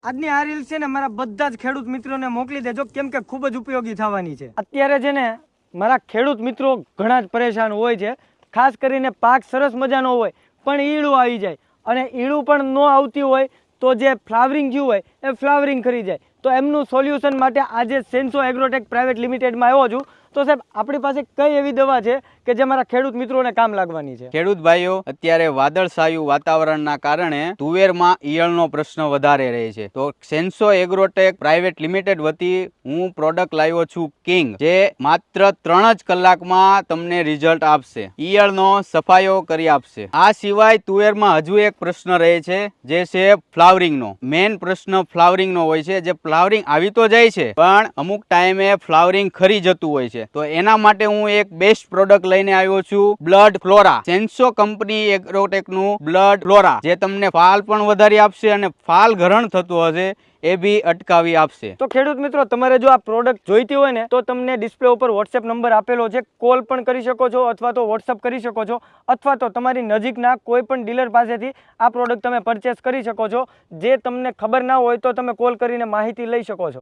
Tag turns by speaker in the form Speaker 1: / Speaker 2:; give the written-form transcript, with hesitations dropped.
Speaker 1: આજની આ રીલ છે ને મારા બધા જ ખેડૂત મિત્રોને મોકલી દેજો, કેમ કે ખૂબ જ ઉપયોગી થવાની છે. અત્યારે છે ને મારા ખેડૂત મિત્રો ઘણા જ પરેશાન હોય છે, ખાસ કરીને પાક સરસ મજાનો હોય પણ ઈળું આવી જાય, અને ઈળું પણ ન આવતી હોય તો જે ફ્લાવરિંગ થયું હોય એ ફ્લાવરિંગ કરી જાય. તો એમનું સોલ્યુશન માટે આજે સેન્સો એગ્રોટેક પ્રાઇવેટ લિમિટેડમાં આવ્યો છું. તો સાહેબ આપણી પાસે કઈ એવી દવા છે કે જે મારા ખેડૂત મિત્રોને કામ લાગવાની છે?
Speaker 2: ખેડૂત ભાઈઓ, અત્યારે વાદળછાયું વાતાવરણના કારણે તુવેરમાં ઈયળનો પ્રશ્ન વધારે રહે છે. તો સેન્સો એગ્રોટેક પ્રાઇવેટ લિમિટેડ વતી હું પ્રોડક્ટ લાવ્યો છું કિંગ, જે માત્ર 3 જ કલાકમાં તમને રિઝલ્ટ આપશે, ઈયળનો સફાયો કરી આપશે. આ સિવાય તુવેરમાં હજુ એક પ્રશ્ન રહે છે, જે છે ફ્લાવરિંગનો. મેઇન પ્રશ્ન ફ્લાવરિંગનો હોય છે, જે ફ્લાવરિંગ આવી તો જાય છે પણ અમુક ટાઈમે ફ્લાવરિંગ ખરી જતું હોય છે. તો એના માટે હું એક બેસ્ટ પ્રોડક્ટ લઈને આવ્યો છું, બ્લડ ફ્લોરા. સેન્સો કંપની એગ્રોટેક નું બ્લડ ફ્લોરા, જે તમને ફાલ પણ વધારી આપશે અને ફાલ ઘરણ થતું હશે એ બી અટકાવી આપશે.
Speaker 1: તો ખેડૂત મિત્રો, તમારે જો આ પ્રોડક્ટ જોઈતી હોય ને તો તમને ડિસ્પ્લે ઉપર વોટ્સએપ નંબર આપેલો છે, કોલ પણ કરી શકો છો અથવા તો વોટ્સએપ કરી શકો છો, અથવા તો તમારી નજીકના કોઈ પણ ડીલર પાસેથી આ પ્રોડક્ટ તમે પરચેસ કરી શકો છો. જે તમને ખબર ના હોય તો તમે કોલ કરીને માહિતી લઈ શકો છો.